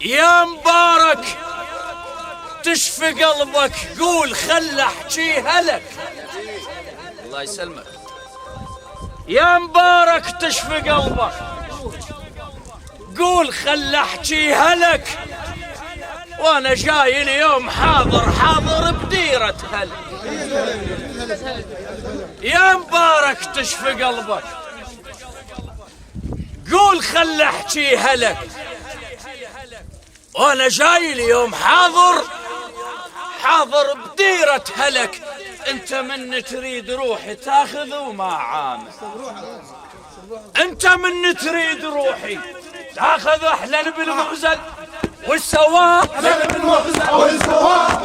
يا مبارك تشفي قلبك، قول خل احجيها لك. الله يسلمك. يا مبارك تشفي قلبك، قول خل احجيها لك. وانا جاي اليوم حاضر بديرة هل. يا مبارك تشفي قلبك، قول خل احجيها لك. وانا جاي اليوم حاضر بديرة هلك. انت من تريد روحي تاخذ وما عامل، انت من تريد روحي تاخذ احلى بالمغزل والسواق. احلى بالمغزل والسواق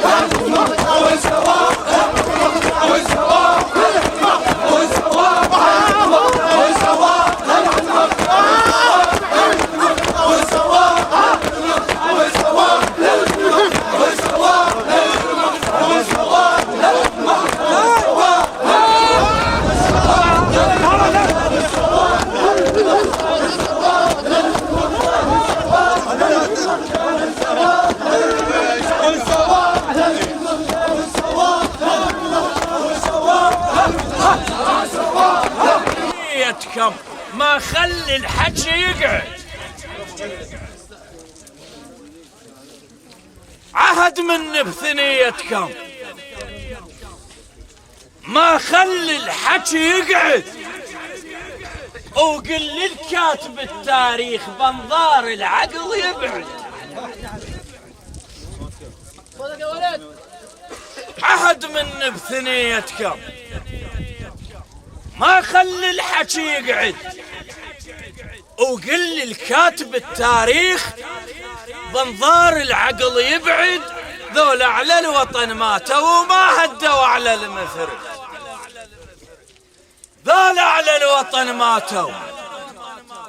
ما خلي الحكي يقعد. عهد من بثنيتكم ما خلي الحكي يقعد. وقل للكاتب التاريخ بانظار العقل يبعد. عهد من بثنيتكم ما خلي الحكي يقعد. وقل للكاتب التاريخ بانظار العقل يبعد. ذولا على الوطن ماتوا وما هدوا على المفرد. ذولا على الوطن ماتوا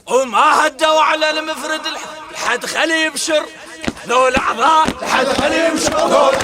وما هدوا على المفرد. الحد خلي يبشر ذولا اعضاء، الحد خلي يبشر ذولا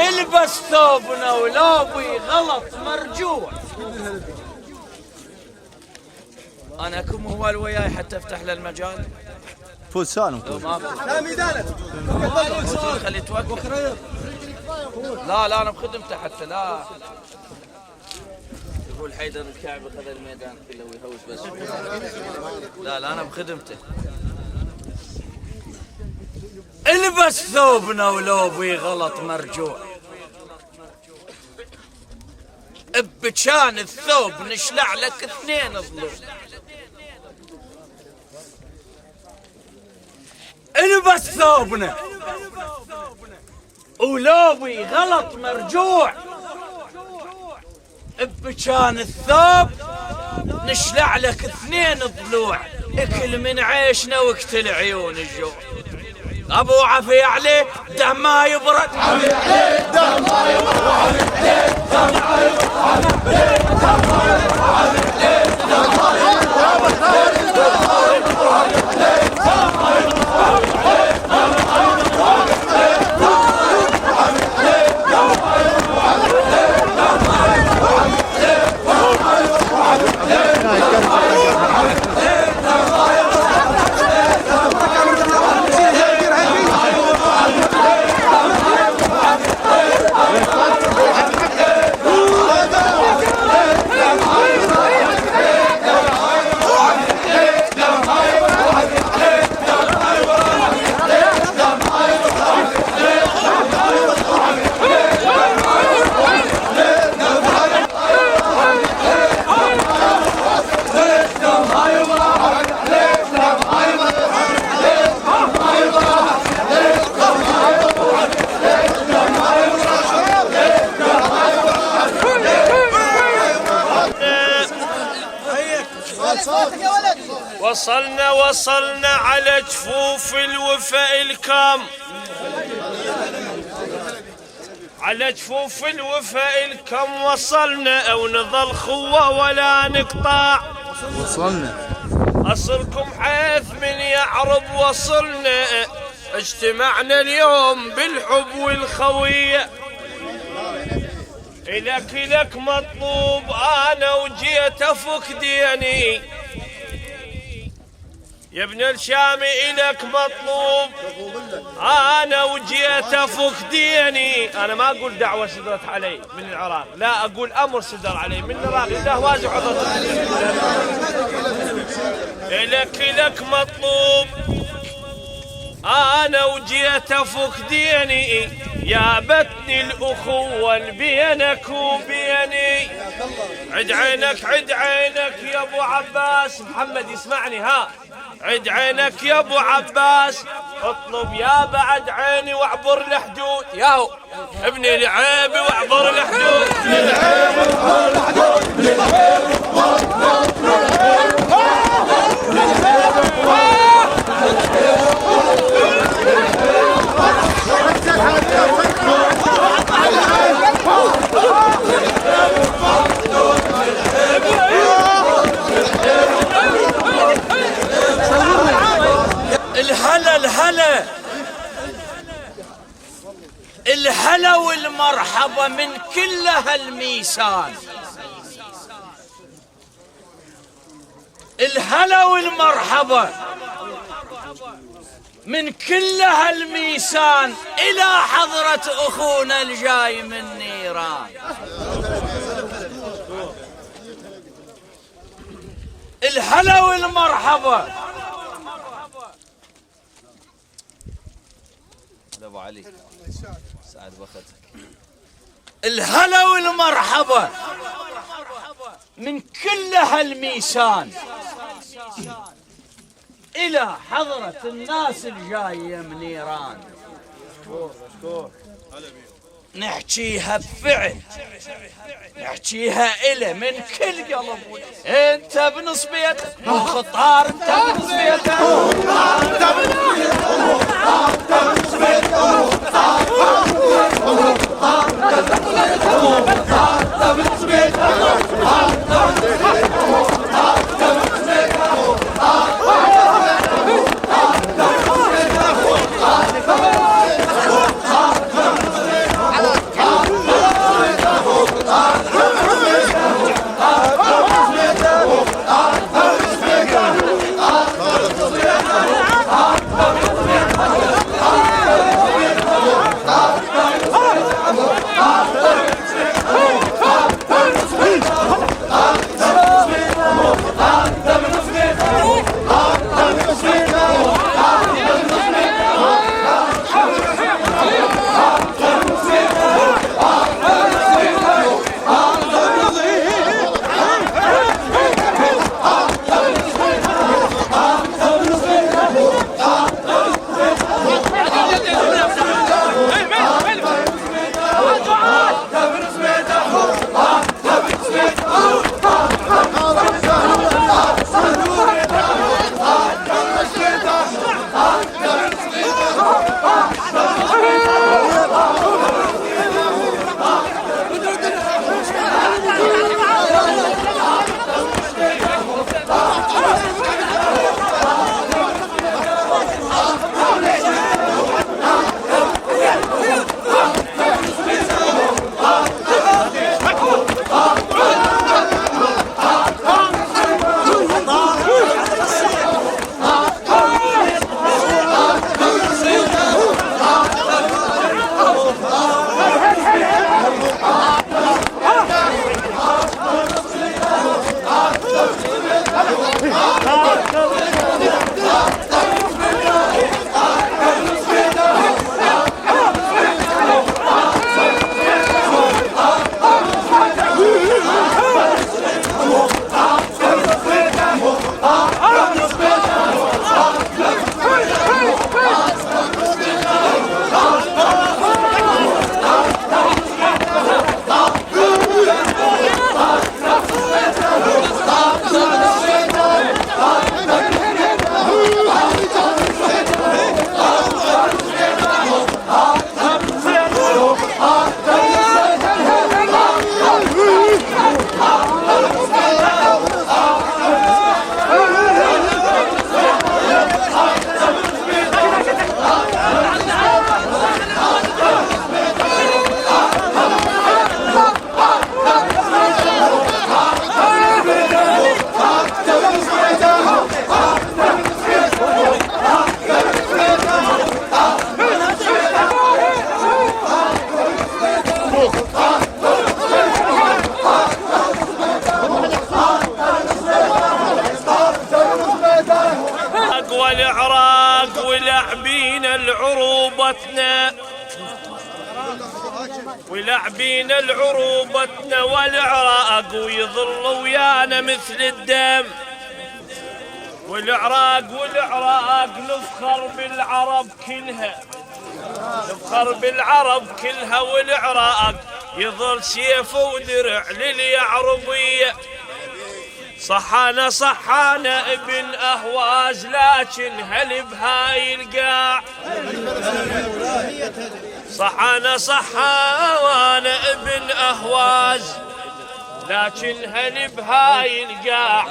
البس ثوبنا ولوبي غلط مرجوع. انا كم هو الوياي حتى افتح له المجال. فوزان لا ميدانك خلي توقف. لا انا بخدمته حتى لا يقول حيدر الكعب خذ الميدان كله ويهوس بس. لا انا بخدمته. البس ثوبنا ولوبي غلط مرجوع. بكان الثوب نشلع لك 2 ضلوع. البس ثوبنا ولوبي غلط مرجوع. بكان الثوب نشلع لك 2 ضلوع. اكل من عيشنا واقتل عيون الجوع. ابو عفي عليه دم ما يبرد، عفي عليه دم ما يبرد، عفي عليه دم ما يبرد، عفي عليه دم ما يبرد، عفي عليه دم ما يبرد، عفي عليه دم ما يبرد، عفي عليه دم ما يبرد، عفي عليه دم ما يبرد، عفي عليه دم ما يبرد، عفي عليه دم ما يبرد، عفي عليه دم ما يبرد، عفي عليه دم ما يبرد. وصلنا على جفوف الوفاء الكام، على جفوف الوفاء الكم وصلنا، او نظل خوة ولا نقطع. وصلنا أصلكم حيث من يعرب وصلنا، اجتمعنا اليوم بالحب والخوية. إلك مطلوب أنا وجيت أفك ديني يا ابن الشامي، إلك مطلوب أنا وجيت أفك ديني. أنا ما أقول دعوة صدرت علي من العراق، لا أقول أمر صدر علي من العراق. الله وازع عضلت. إلك مطلوب أنا وجيت أفك ديني، يا بتني الأخوة بينك وبيني. عد عينك يا أبو عباس، محمد يسمعني ها، عد عينك يا أبو عباس، اطلب يا بعد عيني واعبر الحدود. ياهو ابني العيب واعبر الحدود. الهلا والمرحبا من كل هالميسان، الهلا والمرحبا من كل هالميسان، إلى حضرة أخونا الجاي من نيران. الهلا والمرحبا. أبو علي سعد بختك. الهلا والمرحبا من كل هالميسان، إلى حضرة الناس الجاية من إيران. نحكيها بفعل، نحكيها إلى من كل قلب. انت بنص بيتك مو خطار، انت بنص بيتك ويلعبين العروبتنا والعراق ويظل ويانا مثل الدم. والعراق نفخر بالعرب كلها، نفخر بالعرب كلها، والعراق يظل سيف ودرع لليعربية. صحانا ابن أهواز لكن هل بهاي القاع. صحانا ابن أهواز لكن هل بهاي القاع.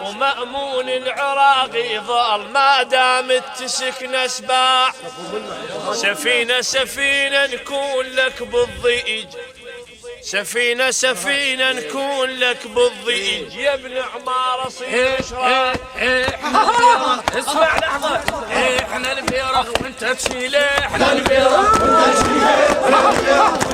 ومأمون العراقي ظل ما دامت تسكن سباع. سفينة نكون لك بالضئيج، سفينة نكون لك بالضئيج يا ابن عمارة صير اشراع. اسمع لحظة، احنا الفيرة وانت تشيله، احنا الفيرة وانت تشيله، احنا الفيرة وانت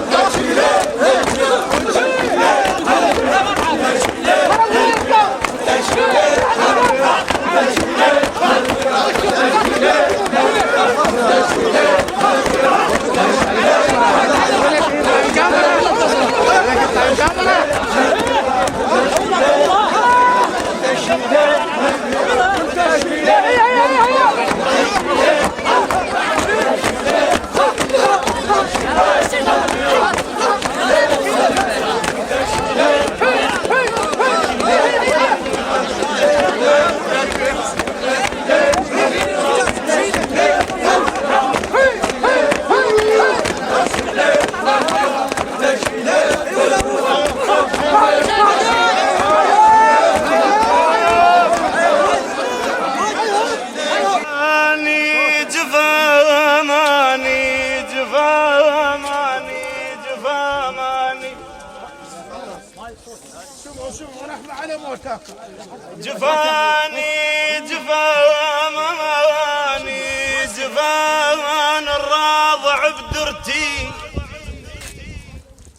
جفان الراضع بدرتي،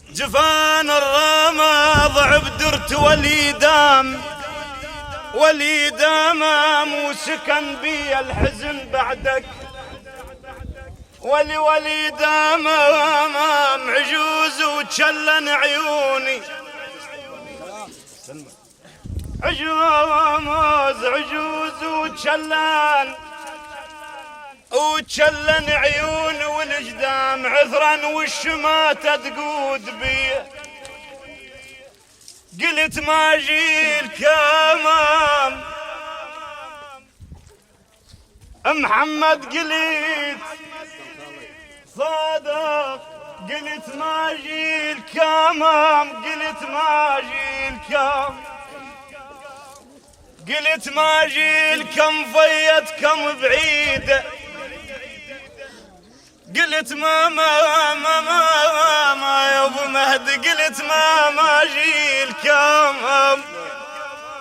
جفان الراضع بدرت ولي دام وسكن بي الحزن بعدك. ولي دام عجوز وتشلن عيوني، عجوز وتشلن عيون والجدام عذرا والشماتة تقود بي. قلت ما جي الكمام محمد، قلت صادق، قلت ما جي الكمام، قلت ما جي الكم، قلت ما جي الكم فيتكم بعيدة. قلت ما يا ابو مهدي، قلت ما جي الكم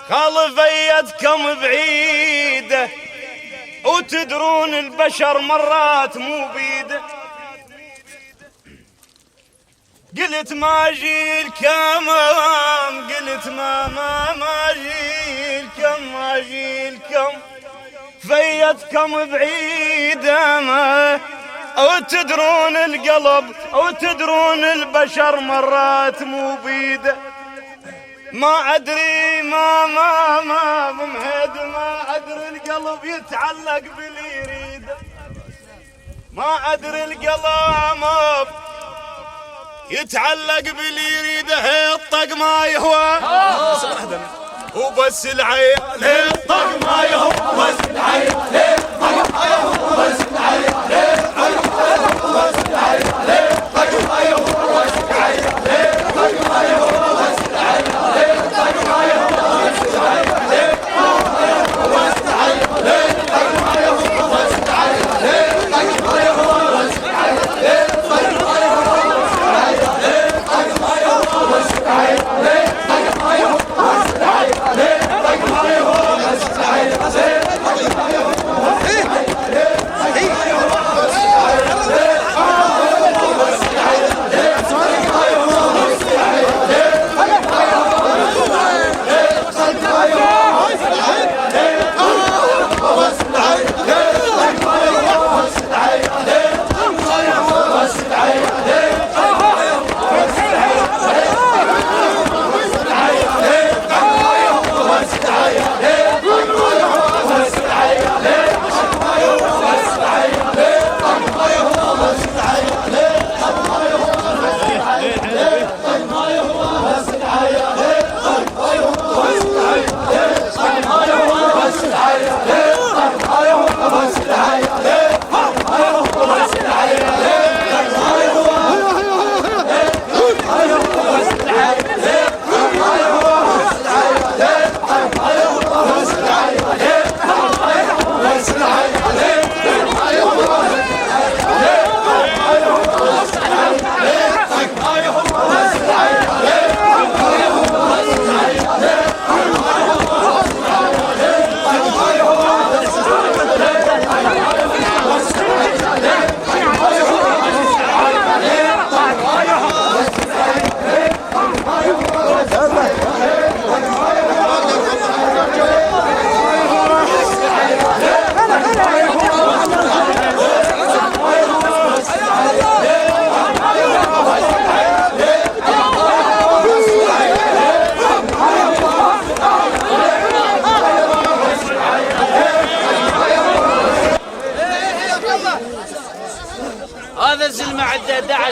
خال فيتكم بعيدة. وتدرون البشر مرات مو بيده. قلت ما جي الكمام، قلت ما جي الكم، ما جي الكم فيتكم بعيدة. ما أو تدرون القلب أو تدرون البشر مرات مو بيده. ما أدري ما بمهد، ما أدري القلب يتعلق باللي يريده. ما أدري القلب يتعلق باللي يريده. الطق ما يهوى وبس العيال، الطق ما يهوى وبس العيال، الطق ما يهوى وبس العيال، الطق ما يهوى وبس العيال، الطق ما يهوى وبس العيال، الطق ما يهوى وبس العيال، الطق ما يهوى وبس العيال، الطق ما يهوى وبس العيال، الطق ما يهوى وبس العيال، الطق ما يهوى وبس العيال، الطق ما يهوى وبس العيال، الطق ما يهوى وبس العيال، الطق ما يهوى وبس العيال، الطق ما يهوى وبس العيال، الطق ما يهوى وبس العيال.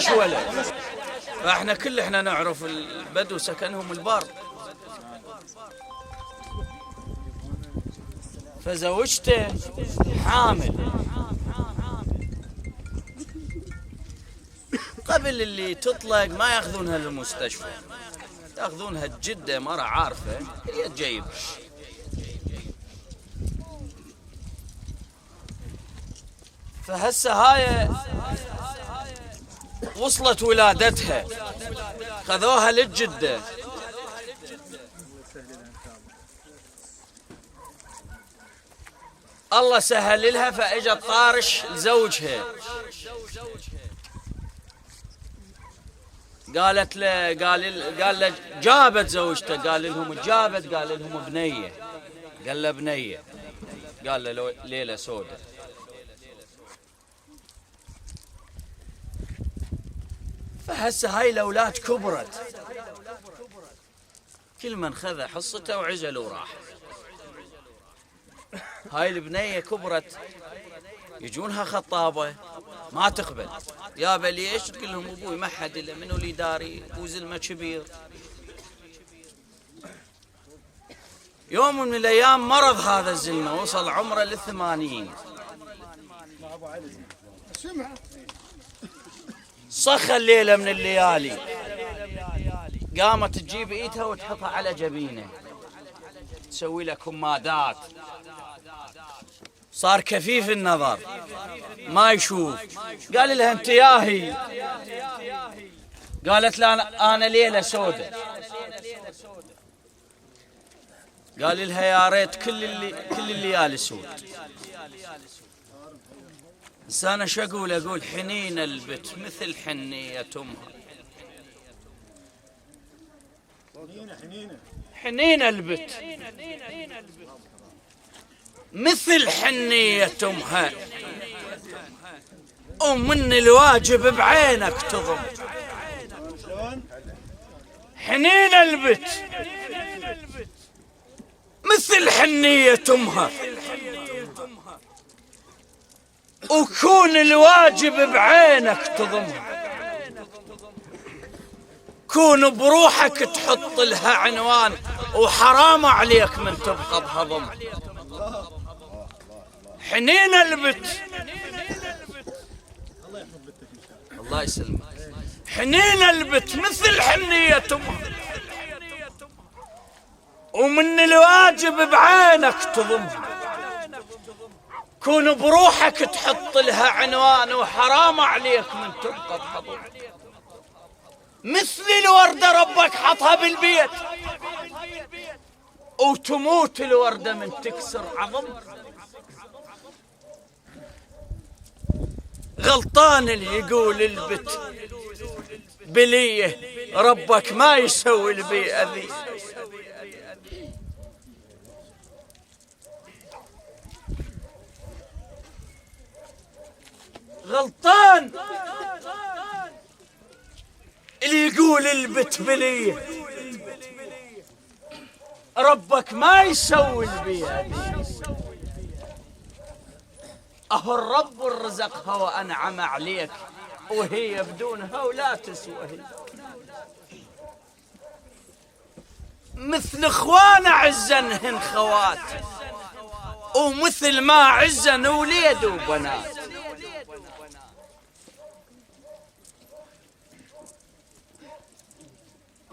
11 ولد. فاحنا احنا نعرف البدو سكنهم البر. فزوجته حامل، قبل اللي تطلق ما ياخذونها للمستشفى، ياخذونها جدة، مرة عارفة هي تجيب. فهسه هاي وصلت ولادتها، خذوها للجدة. الله سهل لها فاجت طارش لزوجها، قالت له قال له جابت زوجته، قال لهم جابت، قال لهم بنيه، قال له بنيه، قال له ليله سوداء. فهسه هاي الاولاد كبرت، كل من خذ حصته وعزل وراح. هاي البنيه كبرت، يجونها خطابه ما تقبل، يابا ليش؟ تقول لهم ابوي ما حد الا منو اللي داري، ابو زلمه كبير. يوم من الايام مرض هذا الزلمه، وصل عمره ل80. صخ الليله من الليالي، قامت تجيب ايدها وتحطها على جبينه، تسوي له كمادات، صار كفيف النظر ما يشوف. قال لها انت ياهي، قالت له انا ليله سوداء. قال لها يا ريت كل الليالي سود. بس انا شو اقول حنين البت مثل حنيه امها، حنين البت مثل حنية امها، ومن الواجب بعينك تضم. حنين البت مثل حنية امها، وكون الواجب بعينك تضمها، كون بروحك تحط لها عنوان، وحرام عليك من تبقى بهضم. حنين البت الله يسلمك، حنين البت مثل حنية امها، ومن الواجب بعينك تضمها، كون بروحك تحط لها عنوان، وحرام عليك من تبقى بهضم. مثل الوردة ربك حطها بالبيت، وتموت الوردة من تكسر عظم. غلطان اللي يقول البت بليه، ربك ما يسوي البيئة ذي. غلطان اللي يقول البت بليه، ربك ما يسوي البيئة ذي. أهو الرب رزقها وأنعم عليك، وهي بدونها ولا تسوى هي. مثل اخوان عزنهن خوات، ومثل ما عزن وليد وبنات.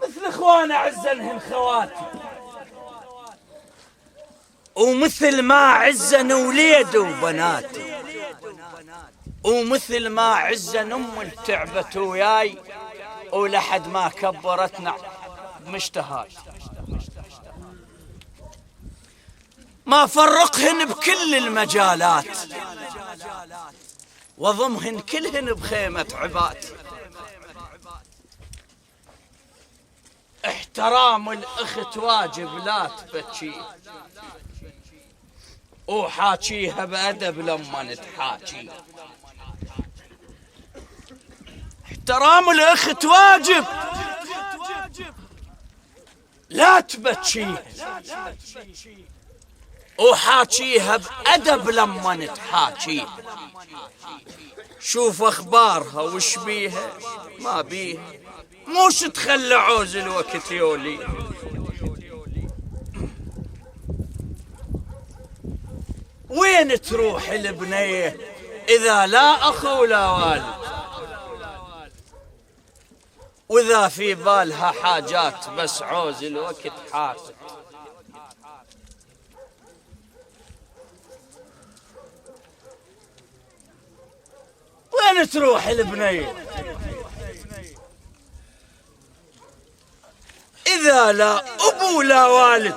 مثل اخوان عزنهن خوات، ومثل ما عزن وليد وبنات، ومثل ما عزن ام التعبت وياي، ولحد ما كبرتنا بمشتهاي. ما فرقهن بكل المجالات، وضمهن كلهن بخيمة عباد. احترام الأخت واجب لا تبكي، وحاكيها بأدب لما نتحاكي. احترام الأخت واجب لا تبكي، وحاكيها بأدب لما نتحاكيها. شوف أخبارها وش بيها ما بيها، موش تخلى عوز الوقت يولي. وين تروح البنية إذا لا أخو ولا والد، وإذا في بالها حاجات بس عوز الوقت حاسد. وين تروح البنية إذا لا أبو ولا والد،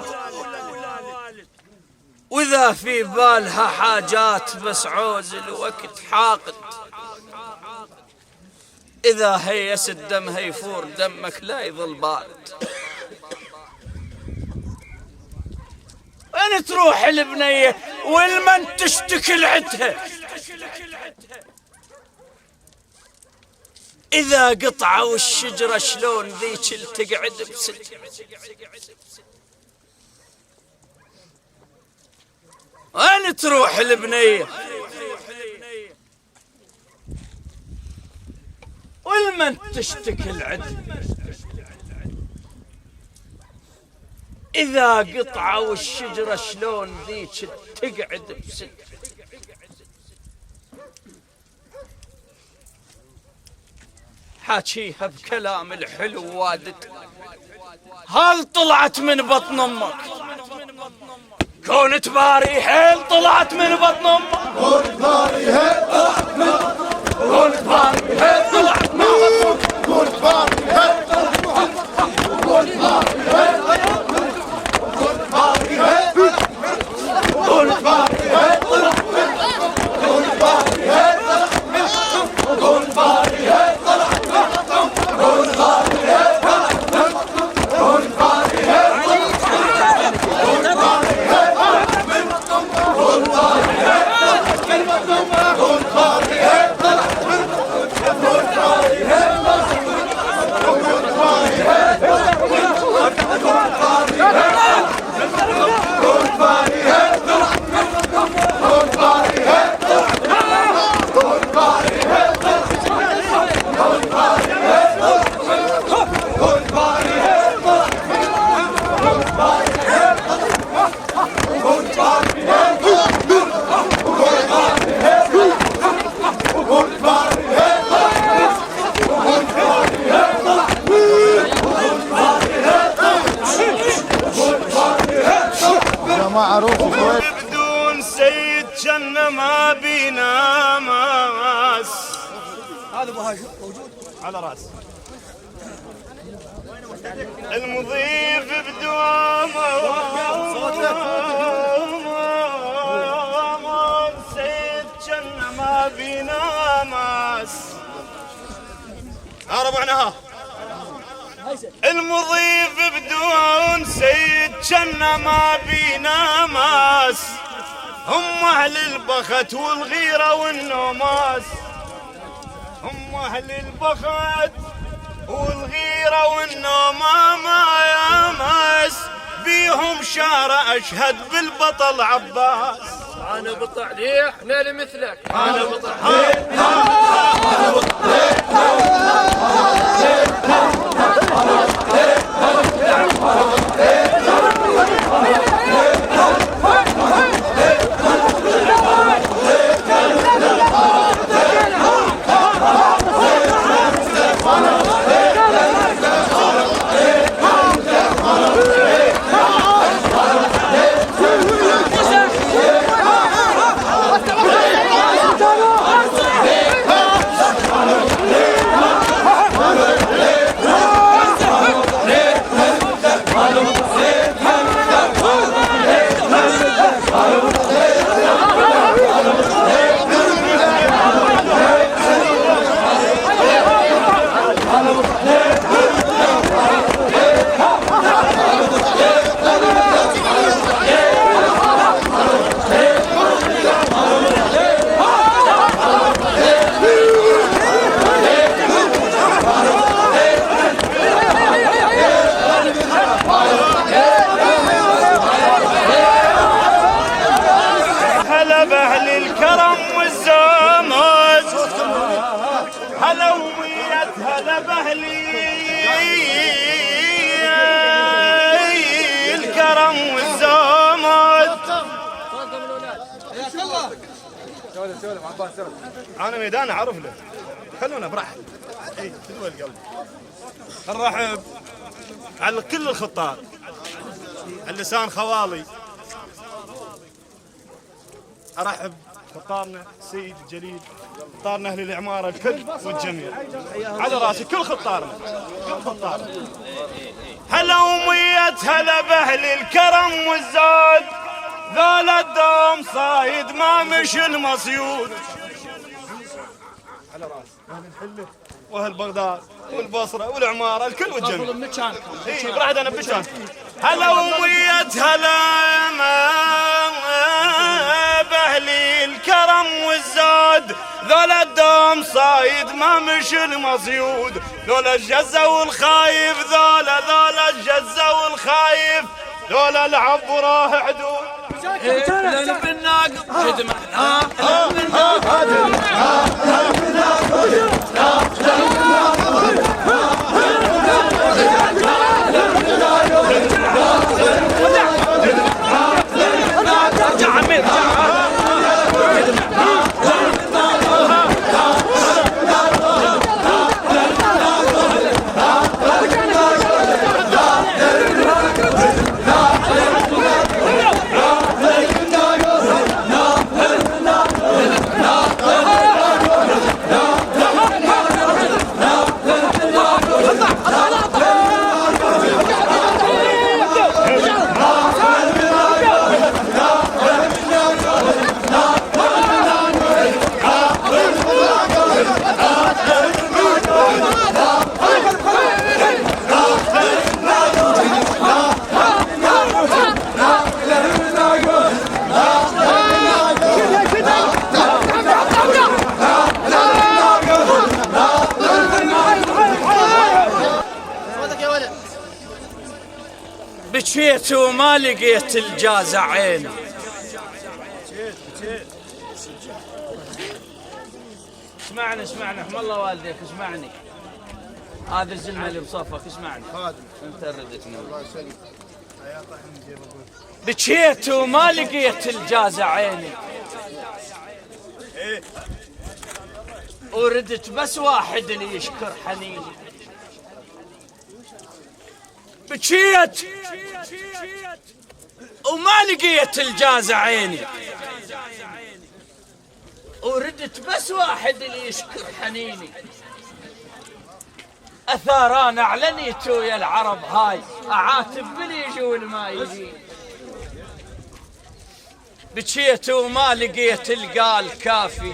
وإذا في بالها حاجات بس عوز الوقت حاقد. إذا هيس الدم هيفور دمك لا يظل بارد. وين تروح البنية والمن تشتكي لعتها، إذا قطعوا الشجرة شلون ذيك تقعد بسد. وين تروح البنية والمن تشتكي العد، إذا قطعوا الشجرة شلون ذيك تقعد بسد. حاكيها بكلام الحلو وادتها، هل طلعت من بطن امك كونت باري حيل طلعت من بطن امك، كونت باري حيل طلعت من بطن امك، كونت باري حيل طلعت من بطن امك، كونت باري حيل طلعت من بطن امك، كونت باري حيل طلعت من بطن امك، كونت باري حيل طلعت من بطن امك، كونت باري حيل طلعت من بطن امك، كونت باري حيل طلعت من بطن امك، كونت باري حيل طلعت من بطن امك، كونت باري حيل طلعت من بطن امك، كونت باري حيل بدون سيد جنة ما بينا ماس. هذا موجود على راس المضيف بدوامه سيد جنة ما بينا ماس. ربعناها المضيف بدون سيد جنة ما بينا ماس. هم أهل البخت والغيرة والنوماس، هم أهل البخت والغيرة والنوماس. بيهم شارع أشهد بالبطل عباس. أنا بطع ليه احنا لمثلك، أنا بطع ليه أنا بطع ليه انا ميدان اعرف له، خلونا براحته. اي تدوي القلب. نرحب على كل الخطار، اللسان خوالي. ارحب خطارنا سيد الجليل، خطارنا اهل العماره الكل والجميع، على راسي كل خطارنا، كل خطارنا. هلا ومية هلا باهل الكرم والزاد، ذولا الدوم صايد ما مش المصيود. على راس اهل الحله واهل بغداد والبصره والعماره الكل والجميع. اي براحتي انا بمكان. هلا ومية هلا باهل الكرم والزاد، ذولا الدوم صايد ما مش المصيود. ذولا الجزة والخايف، ذولا الجزة والخايف، ذولا العب وراه عدود. لن بالناقض جدمنا بكيت وما لقيت الجازع عيني. اسمعني احم الله والديك، اسمعني. هذا الزلمه اللي بصفك، اسمعني. انت ردتني. بكيت وما لقيت الجازع عيني، وردت بس واحد اللي يشكر حنيني. بكيت وما لقيت الجازع عيني، وردت بس واحد اللي يشكر حنيني. اثاران اعلنيت ويا العرب هاي، اعاتب من يجي والما يجي. بكيت وما لقيت القال كافي،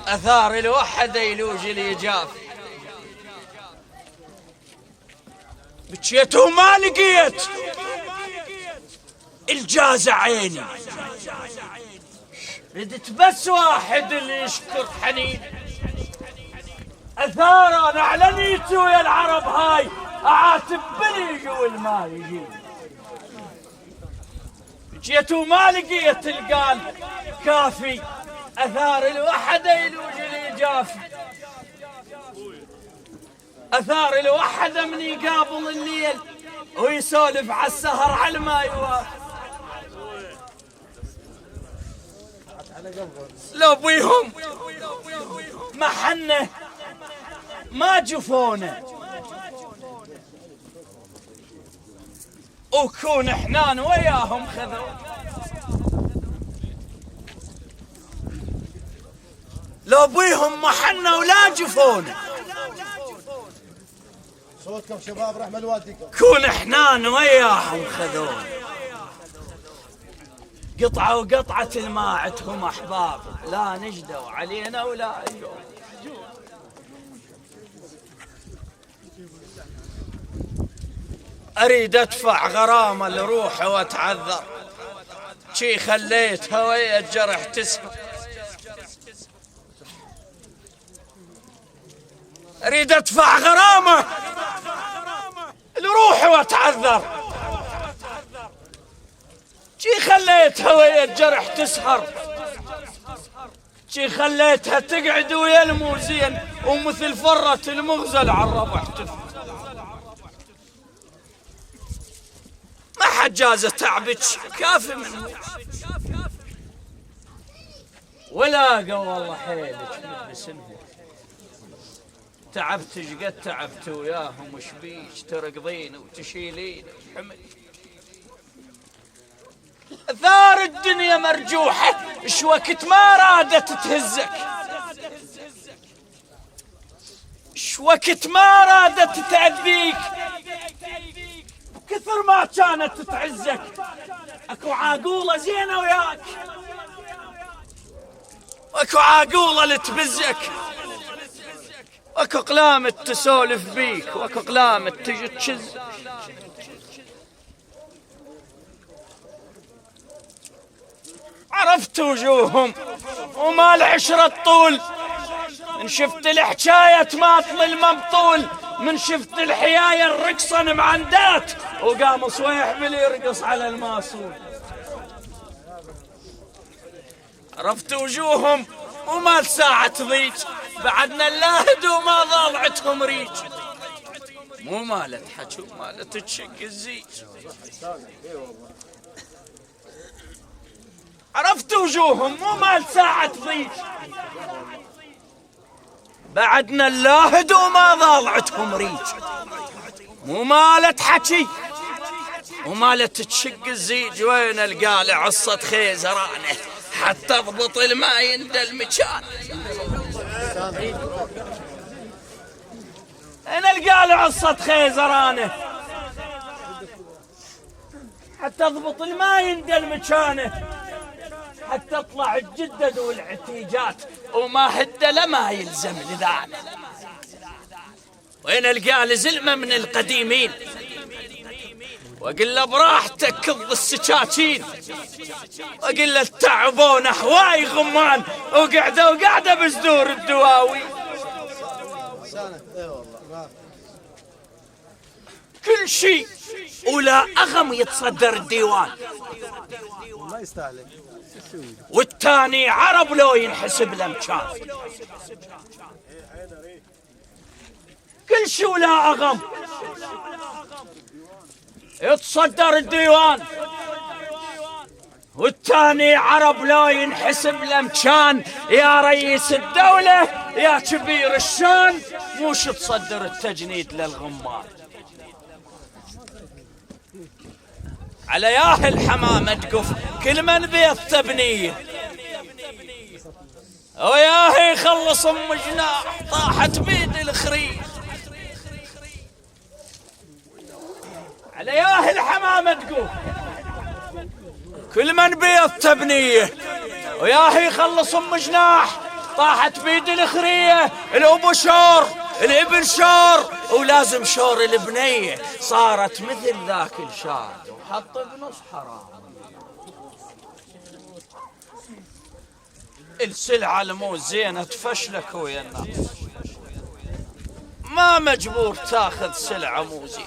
اثار الوحد يلوج اللي جافي. بكيت وما لقيت الجازع عيني، ردت بس واحد اللي يشكر حنين. اثار انا اعلنيت ويا العرب هاي، اعاتب بلي يجي والما يجي. بكيت وما لقيت القال كافي، اثار الوحد يلوج اللي جافي. اثار الوحد من يقابل الليل ويسولف على السهر على ما يوافي. لو بيهم ما حنه ما جفونه، وكون احنان وياهم خذوا. لو بيهم ما حنه ولا جفونه، صوتكم شباب رحمة الوالديكم. كون احنان وياهم خذون. قطعة وقطعة الماعتهم احباب، لا نجدوا علينا ولا اجوا. اريد ادفع غرامة لروحي واتعذر، شي خليتها ويا الجرح تسهر. اريد ادفع غرامة لروحي واتعذر، شي خليتها ويا الجرح تسهر. شي خليتها تقعد ويا الموزين، ومثل فرة المغزل على الربع تفر. ما حد جاز تعبك كافي من ولاقوا والله حيلك بسنهم. تعبت قد تعبت وياهم وش بيك تركضين وتشيلين حمل. ثار الدنيا مرجوحة اش وقت ما رادت تهزك، اش وقت ما رادت تأذيك، كثر ما كانت تعزك. اكو عاقولة زينة وياك، واكو عاقولة لتبزك، واكو قلامة تسولف بيك، واكو قلامة تجي تشز. عرفت وجوههم وما العشرة الطول، من شفت الحكاية ماطل المبطول، من شفت الحياية الرقصة معندات، وقام صويح بلي يرقص على الماسول. عرفت وجوههم وما ساعة ضيج، بعدنا اللاهد وما ضالعتهم ريج. مو مالت حكي ومالت تشق الزيج. عرفت وجوههم مو مال ساعة ضيج، بعدنا اللاهد وما ضالعتهم ريج. مو مالت حكي ومالت تشق الزيج. وين القالع عصة خيزرانه حتى اضبط الماء يندل مكان. انا القالع عصة خيزرانه حتى اضبط الماء يندل مكانه، حتى تطلع الجدد والعتيجات وما هد لما يلزم لذانه. وين القال زلمه من القديمين واقول له براحتك كض السكاكين، واقول له تعبون هواي غمان وقعده بصدور الدواوي. كل شيء ولا أغم يتصدر الديوان، ما يستاهل. والتاني عرب لو ينحسب لمكان. كل شيء ولا أغم يتصدر الديوان، والتاني عرب لو ينحسب لمكان. يا رئيس الدولة يا كبير الشان، موش تصدر التجنيد للغمان. على ياه الحمامة تقف كل من بيت تبنيه، وياه يخلص ام جناح طاحت بيد الخريف. على ياه الحمامة تقف كل من بيت تبنيه، وياه يخلص ام جناح طاحت بيد الخريه. الابو شور الابن شور ولازم شور البنيه، صارت مثل ذاك الشار وحط بنص حرام. السلعة المو زينة تفشلك ويا الناس، ما مجبور تاخذ سلعة مو زينة.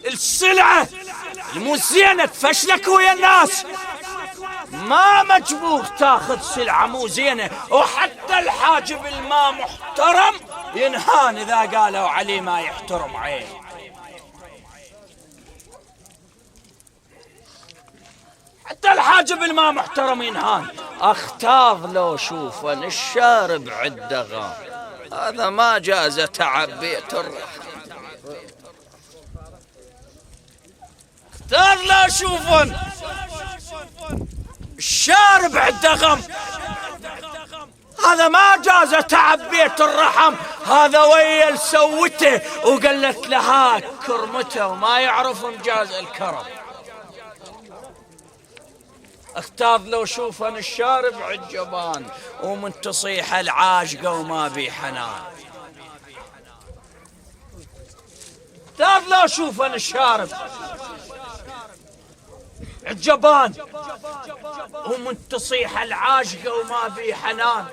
السلعة المو زينة تفشلك ويا الناس، ما مجبور تاخذ سلعة مو زينة. وحتى الحاجب الما محترم ينهان إذا قالوا عليه ما يحترم عين. حتى الحاجب الما محترم ينهان. اختاض لو شوفن الشارب عده غام، هذا ما جاز تعبيت الرحم. اختاض لو شوفن الشارب عده غم، هذا ما جاز تعبيت الرحم. هذا ويل سوته وقلت لها كرمته وما يعرف مجاز الكرم. اختاض لو شوفن الشارب عالجبان، ومن تصيح العاشقة وما بي حنان. اختاض لو شوفن الشارب عالجبان، ومن تصيح العاشقة وما بي حنان.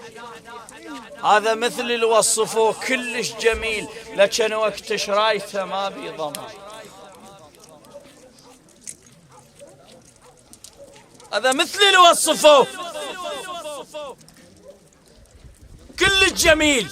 هذا مثل اللي وصفوه كلش جميل، لكن وقت شرايته ما بي ضمان. هذا مثل اللي وصفوه كلش جميل،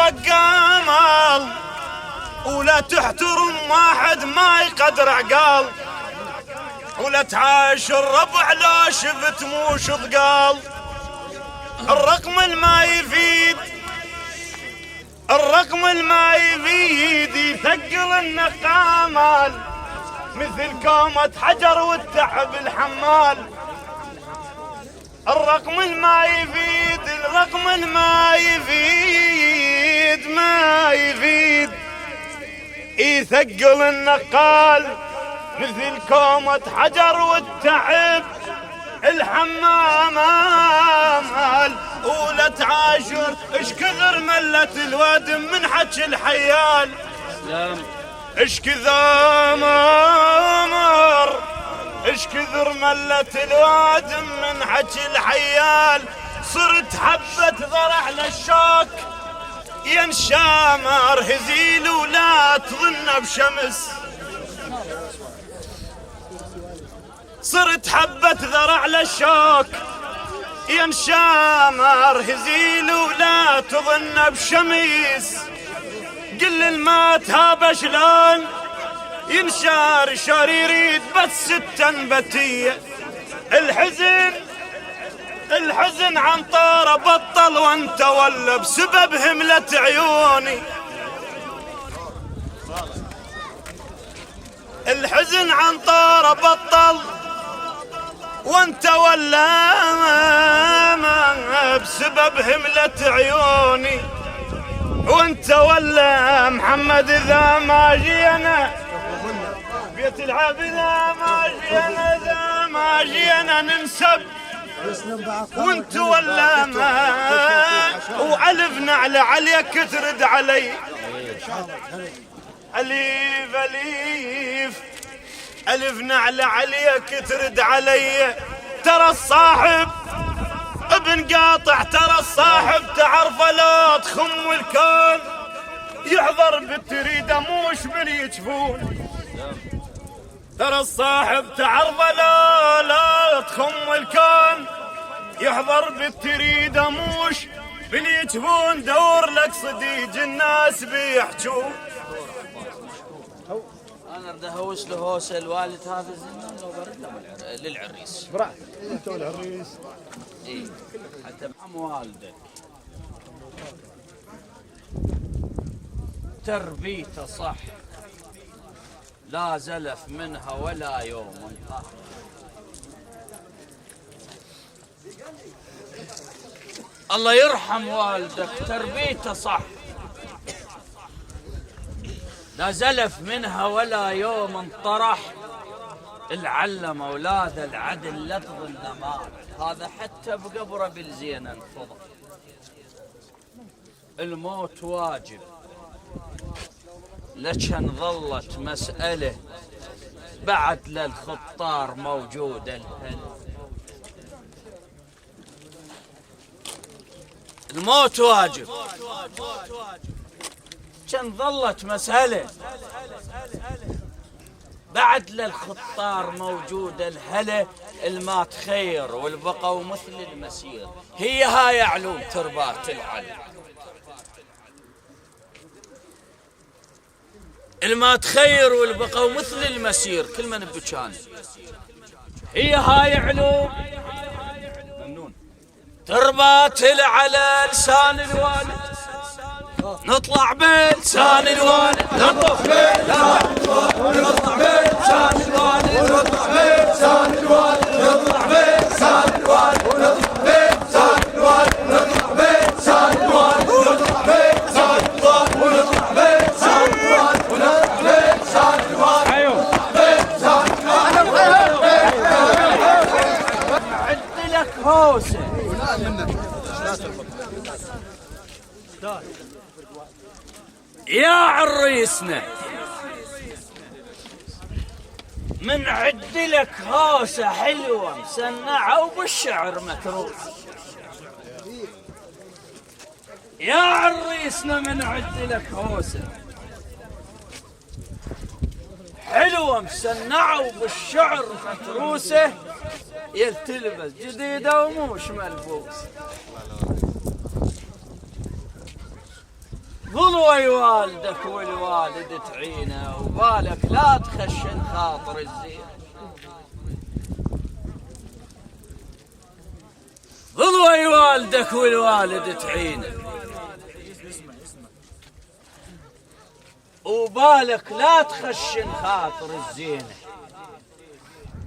بقامل ولا تحترم واحد ما يقدر عقال ولا تعاشر ربع لو شفت موش ثقال. الرقم الما يفيد يثقل النقامل مثل كومة حجر والتعب الحمال. الرقم الما يفيد يثقل النقال مثل كومة حجر والتعب الحمال. ولا تعاشر اش كثر ملت الوادم من حكي الحيال. اش كثر ملت الوادم من حكي الحيال. صرت حبة ضرع للشوك ينشامر هزيل ولا تظن بشمس. صرت حبة ذرع للشوك ينشامر هزيل ولا تظن بشمس. قل المات هابا شلون ينشار يريد بس التنبتية. الحزن عن طاره بطل وانت ولا بسبب هملة عيوني. الحزن عن طاره بطل وانت ولا بسبب هملة عيوني. وانت ولا محمد اذا ما جينا بيت العاب اذا ما جينا ننسب. وانت ولا ما وألفنا على عليك ترد علي. ألفنا على عليك ترد علي. ترى الصاحب ابن قاطع، ترى الصاحب تعرفه لا تخم الكون يحضر بالتريده موش من يجفون. ترى الصاحب تعرفه لا تخم الكون يحضر بالتريده موش من يجفون. دور لك صديق الناس بيحجون. انا اريد اهوس له هوسه الوالد هذا الزمان لو برد له للعريس. براحتك انت والعريس. اي حتى عم والدك تربيته صح لا زلف منها ولا يوم انطهر. الله يرحم والدك تربيته صح لا زلف منها ولا يوم انطرح. العلم اولاد العدل لا تظن مال. هذا حتى بقبره بالزينه انفضل. الموت واجب لكن ظلت مسألة بعد للخطار موجودة الهل. الموت واجب كان ظلت مسألة بعد للخطار موجودة الهلة. المات خير والبقوا مثل المسير. هي هاي علوم تربات العلم. المات خير والبقوا مثل المسير كل من بكان. هي هاي علوم ممنون تربات على لسان الوالد. نطلع بلسان الوالد نطلع بلسان الوالد نطلع بلسان الوالد نطلع بلسان الوالد نطلع بلسان الوالد نطلع بلسان الوالد نطلع بلسان الوالد نطلع بلسان الوالد ونطلع بلسان الوالد ونطلع بلسان الوالد. ايوه عد لك هوسه يا عريسنا من عد لك هوسه حلوه مسنعه وبالشعر متروس. يا عريسنا من عد لك هوسه حلوه مسنعه وبالشعر متروسه. يلتلبس جديده وموش ملبوس. ظلوي والدك والوالد تعينه وبالك لا تخشن خاطر الزين. ظلوي والدك والوالد تعينه وبالك لا تخشن خاطر الزينة.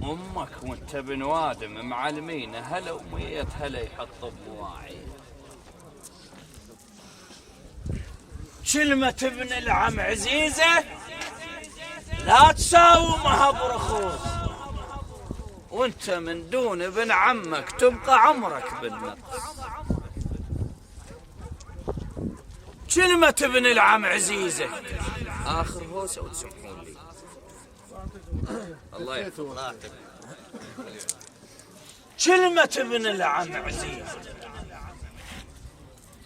أمك وانت بن وادم معلمينه هلا وميت هلا يحط بمواعين. كلمة ابن العم عزيزة لا تساومها برخوص، وانت من دون ابن عمك تبقى عمرك بالنقص. كلمة ابن العم عزيزة آخر هوسة وتسمحون لي. الله يحفظ راحتك. كلمة ابن العم عزيزة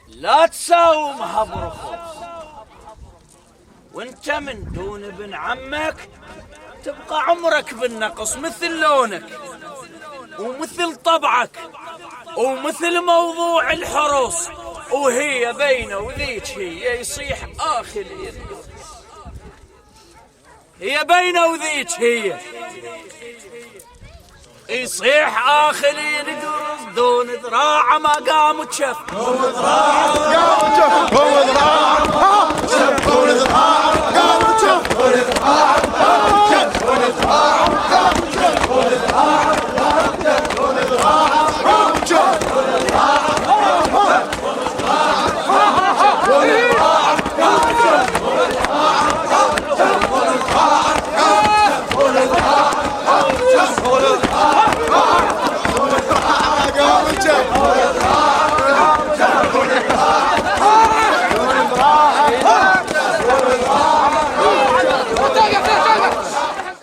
لا تساومها برخوص، وانت من دون ابن عمك تبقى عمرك بالنقص، مثل لونك ومثل طبعك ومثل موضوع الحرص، وهي بينه وذيك هي يصيح آخر هي بينه وذيك هي يصيح آخرين قرص دون ذراع ما قام وشف.